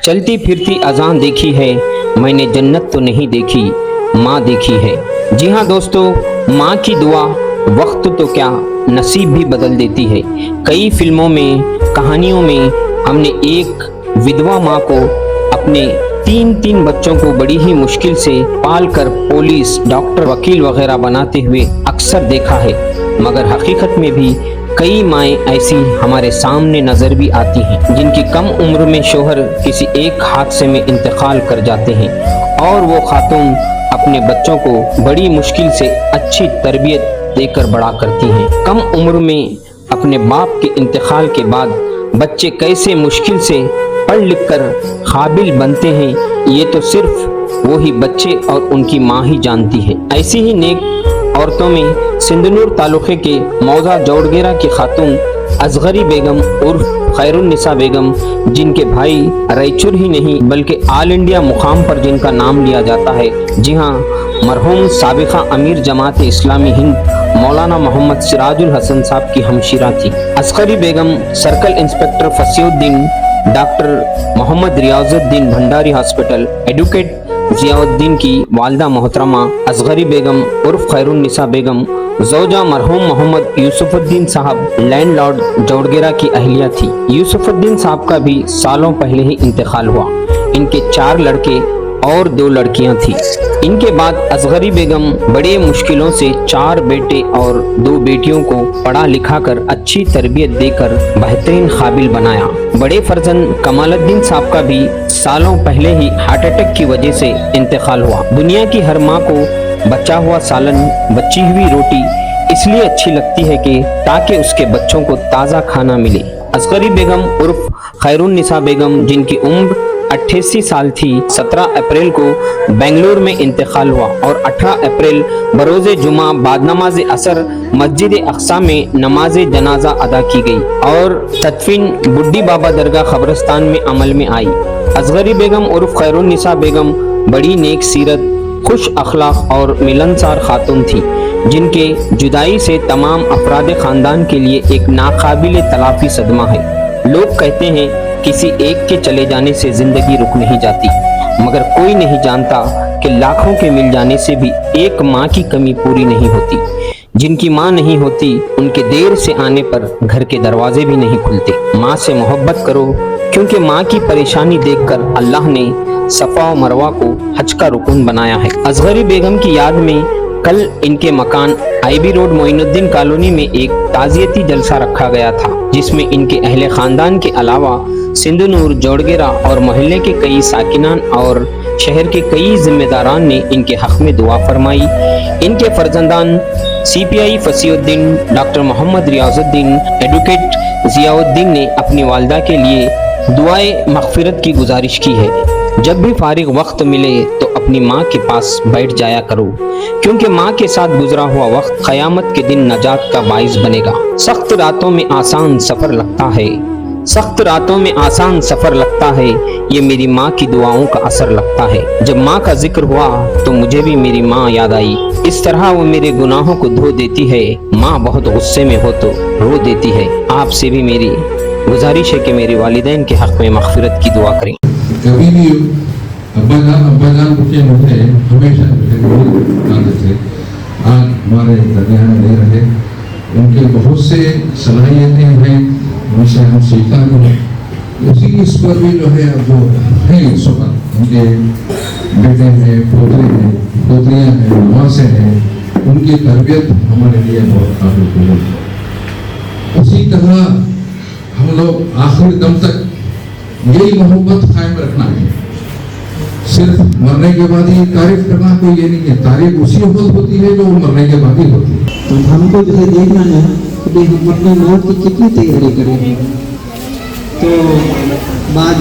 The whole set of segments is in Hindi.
चलती फिरती अजान देखी है, मैंने जन्नत तो नहीं देखी, माँ देखी है। जी हाँ दोस्तों, माँ की दुआ वक्त तो क्या नसीब भी बदल देती है। कई फिल्मों में, कहानियों में हमने एक विधवा माँ को अपने तीन बच्चों को बड़ी ही मुश्किल से पालकर पुलिस, डॉक्टर, वकील वगैरह बनाते हुए अक्सर देखा है। मगर हकीकत में भी कई माएँ ऐसी हमारे सामने नजर भी आती हैं, जिनकी कम उम्र में शोहर किसी एक हादसे में इंतकाल कर जाते हैं और वो खातून अपने बच्चों को बड़ी मुश्किल से अच्छी तरबियत देकर बड़ा करती हैं। कम उम्र में अपने बाप के इंतकाल के बाद बच्चे कैसे मुश्किल से पढ़ लिख कर काबिल बनते हैं, ये तो सिर्फ वही बच्चे और उनकी माँ ही जानती है। ऐसी ही नेक औरतों में सिंधनूर तालुके के मौजा जौड़गेरा की खातून असगरी बेगम उर्फ खैरुन्निसा बेगम, जिनके भाई रायचूर ही नहीं बल्कि ऑल इंडिया मुकाम पर जिनका नाम लिया जाता है। जी हाँ, मरहूम साबिका अमीर जमात इस्लामी हिंद मौलाना मोहम्मद सिराजुल हसन साहब की हमशीरा थी। Asghari Begum circle inspector Fasiuddin doctor Mohammad Riyazuddin Bhandari hospital advocate Ziauddin की वालदा मोहतरमा असगरी बेगम उर्फ खैरुन्निसा बेगम ज़ौजा मरहूम मोहम्मद यूसुफुद्दीन साहब लैंडलॉर्ड जौड़गेरा की अहलिया थी। यूसुफुद्दीन साहब का भी सालों पहले ही इंतकाल हुआ। इनके 4 लड़के और 2 लड़कियां थी। इनके बाद असगरी बेगम बड़े मुश्किलों से 4 बेटे और 2 बेटियों को पढ़ा लिखा कर अच्छी तरबियत देकर बेहतरीन काबिल बनाया। बड़े फर्जंद कमालुद्दीन साहब का भी सालों पहले ही हार्ट अटैक की वजह से इंतकाल हुआ। दुनिया की हर माँ को बचा हुआ सालन, बची हुई रोटी इसलिए अच्छी लगती है कि ताकि उसके बच्चों को ताज़ा खाना मिले। असगरी बेगम उर्फ खैरुन्निसा बेगम, जिनकी उम्र 88 साल थी, 17 अप्रैल को बेंगलुरु में इंतकाल हुआ और 18 अप्रैल बरोज़े जुमा बाद नमाज असर मस्जिद अक्सा में नमाज जनाजा अदा की गई और तदफीन बुड्ढी बाबा दरगाह कब्रिस्तान में अमल में आई। असगरी बेगम उर्फ खैरुन्निसा बेगम बड़ी नेक सीरत, खुश अखलाक और मिलनसार खातून थी, जिनके जुदाई से तमाम अफराद खानदान के लिए एक नाकाबिले तलाफी सदमा है। लोग कहते हैं किसी एक के चले जाने से जिंदगी रुक नहीं जाती, मगर कोई नहीं जानता कि लाखों के मिल जाने से भी एक माँ की कमी पूरी नहीं होती। जिनकी माँ नहीं होती, उनके देर से आने पर घर के दरवाजे भी नहीं खुलते। माँ से मोहब्बत करो, क्योंकि माँ की परेशानी देखकर अल्लाह ने सफ़ा व मरवा को हज का रुकन बनाया है। असगरी बेगम की याद में कल इनके मकान आईबी रोड मोइनुद्दीन कॉलोनी में एक ताज़ियती जलसा रखा गया था, जिसमें इनके अहले खानदान के अलावा सिंधनूर, जौड़गेरा और मोहल्ले के कई साकिनान और शहर के कई जिम्मेदारान ने इनके हक में दुआ फरमाई। इनके फर्जंदान CPI Fasiuddin, doctor Mohammad Riyazuddin, advocate Ziauddin ने अपनी वालदा के लिए दुआए मग़फ़िरत की गुजारिश की है। जब भी फारिग वक्त मिले तो अपनी माँ के पास बैठ जाया करो, क्योंकि माँ के साथ गुजरा हुआ वक्त क़यामत के दिन नजात का बाइस बनेगा। सख्त रातों में आसान सफ़र लगता है, सख्त रातों में आसान सफ़र लगता है, ये मेरी माँ की दुआओं का असर लगता है। जब माँ का जिक्र हुआ तो मुझे भी मेरी माँ याद आई। इस तरह वो मेरे गुनाहों को धो देती है। माँ बहुत गुस्से में हो तो रो देती है। आपसे भी मेरी गुजारिश है कि मेरे वालिदैन के हक़ में मग़फ़िरत की दुआ करें। कभी भी अब्बा जान रुके मुझे हमेशा आदत है। आज हमारे दरमियान नहीं रहे, उनके बहुत से सलाहियतें हैं, उनसे हम सीखा है। उसी इस पर भी जो है वो है इस वक्त उनके बेटे हैं, पोतरे हैं, पोतरियाँ हैं, नवासे हैं, उनकी तरबियत हमारे लिए बहुत काबिल है। उसी तरह हम लोग आखिर दम तक यही मोहब्बत कायम रखना है। सिर्फ मरने के बाद ही तारीफ करना कोई ये नहीं है। तारीफ उसी वक्त होती है जो मरने के बाद ही होती है। तो हमको जो है देखना है कि हम अपने मौत की कितनी तैयारी करेंगे। तो बाद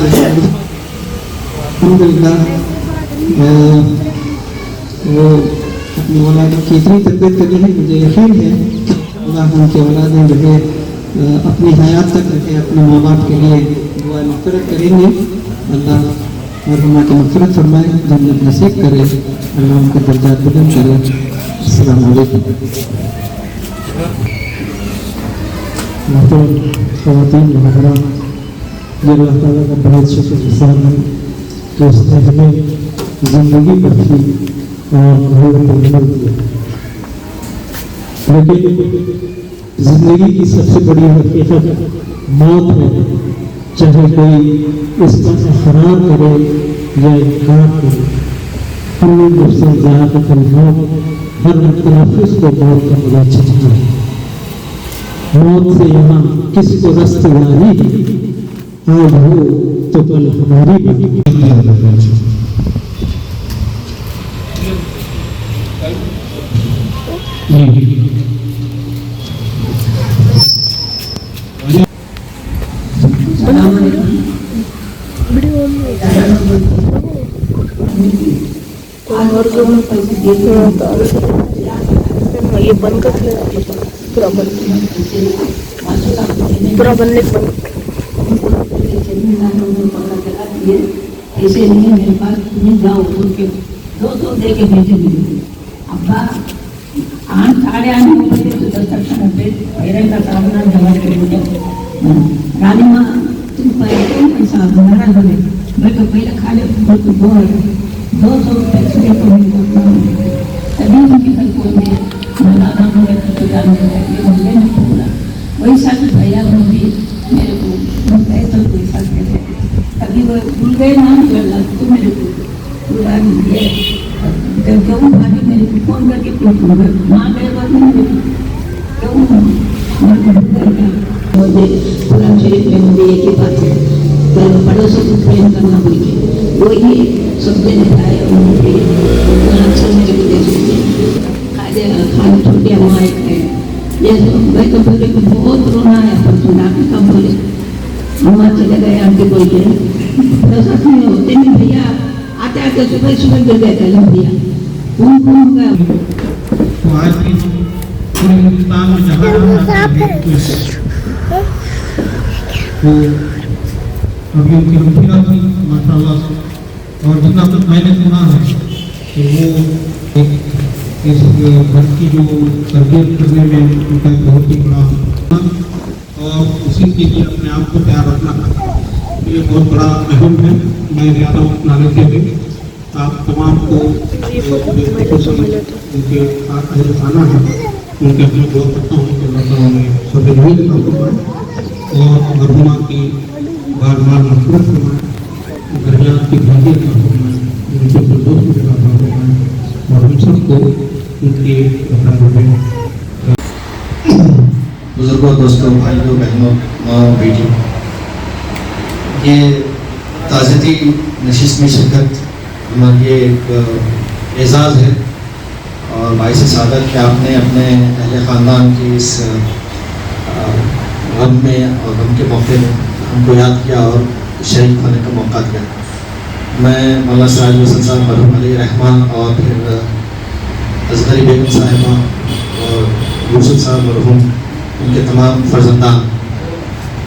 अल्हम्दुलिल्लाह वो अपनी औलाद की इतनी तरबियत करी है, मुझे यकीन है अल्लाह उनके औलादें जो है अपनी हयात तक रखे, अपने माँ बाप के लिए दुआ मग़फ़िरत करेंगे। अल्लाह मरहुमा की मग़फ़िरत फरमाए, जन्नत नसीब करे, अल्लाह उनके दर्जात बुलंद करे। अस्सलाम वालेकुम। ख़वातीन, ये अल्लाह ताला का बहुत शुक्र है। तो उसने हमें जिंदगी बख्शी और भोग को मोड़ दिया। लेकिन जिंदगी की सबसे बड़ी हकीकत मौत है, चाहे कोई इसका इकरार करे या इनकार करे। हम लोग उससे ज़्यादातर मौत हर मुतनफिस को मौत का मजा चाहता है। मौत से यहाँ किसको रस्तगारी आज हो तो कल हमारी भी। ये बंद कर पूरा बनने ऐसे नहीं मेरे पास तुम्हें जाओ बोल के 200 दे के भेजेंगे। अब्बा 8 साढ़े 8 बजे तो 10 तक मेरे का सामना जवाब करेंगे। रानी माँ तुम पैसा हमारा बोले मैं तो पहले खा ले तो 200 रुपये सुबह को तभी उनकी कल को मौलाना तो जानते बोला वैसा भी भैया भी मेरे को पैसा पैसा कहते अभी वो भूल गए नाम बोला तो मेरे को पूरा दिए क्यों भाभी मेरे को फोन करके पूछ माँ गए बात नहीं मेरे क्यों मुझे कुरान शरीफ में मुझे एक ही बात है पड़ोसी को प्रेम करना बोल के वो ही शब्द निभाए उनके अच्छा मेरे को दे दीजिए खाना छोटी अम्मा एक है ये मैं तो बोले को बहुत रोना है पर सुना के कब बोले अम्मा चले गए आंटी बोल के ऐसा क्यों होते नहीं भैया आते आते सुबह सुबह गिर गए कल भैया कौन का तो आज भी पूरे हिंदुस्तान में जहाँ तो अभी उनकी रुपया थी माशाल्लाह और जितना कुछ मैंने सुना है तो वो इस घर की जो तरबियत करने में उनका बहुत ही बड़ा और उसी के लिए अपने आप को तैयार रखना ये बहुत बड़ा अहम है। मैं ज़्यादा उतना नहीं देते आप तमाम को उनके खाना है उनके अपने दुआ करता हूँ कि अल्लाह ताला उन्हें सब और मरहुमा की बार बार मफरत फरमाए दरियात की भागी फरमाए उनके दोस्त में फरमाए और हम सबको उनके बुजुर्गों दोस्तों भाइयों बहनों माँ बेटी ये ताज़ती नशिस्त में शिरकत हमारे लिए एक एजाज़ है और बाइस सादत कि आपने अपने अहले ख़ानदान की इस गम में और गम के मौके में हमको याद किया और शरीक होने का मौका दिया। मैं मौलाना सिराज हुसैन साहब मरहूम अलैहि रहमान और फिर असगरी बेगम साहिबा और यूसुफ साहब मरहूम उनके तमाम फर्जंदान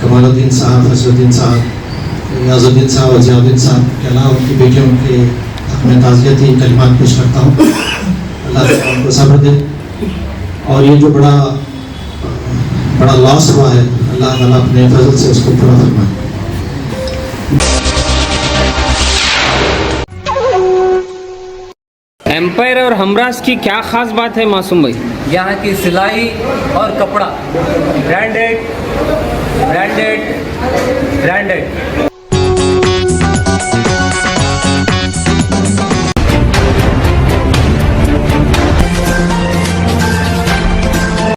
कमालुद्दीन साहब फजलुद्दीन साहब याजुद्दीन साहब और ज़ियाउद्दीन साहब के अलावा उनकी बेटियों के हक़ में ताज़ियती कलिमात पेश करता हूँ। अल्लाह ताला उनको सब्र दे और ये जो बड़ा लॉस हुआ है अल्लाह ताला अपने फजल से उसको पूरा फरमाए। एम्पायर और हमराज की क्या खास बात है मासूम भाई? यहाँ की सिलाई और कपड़ा ब्रांडेड ब्रांडेड ब्रांडेड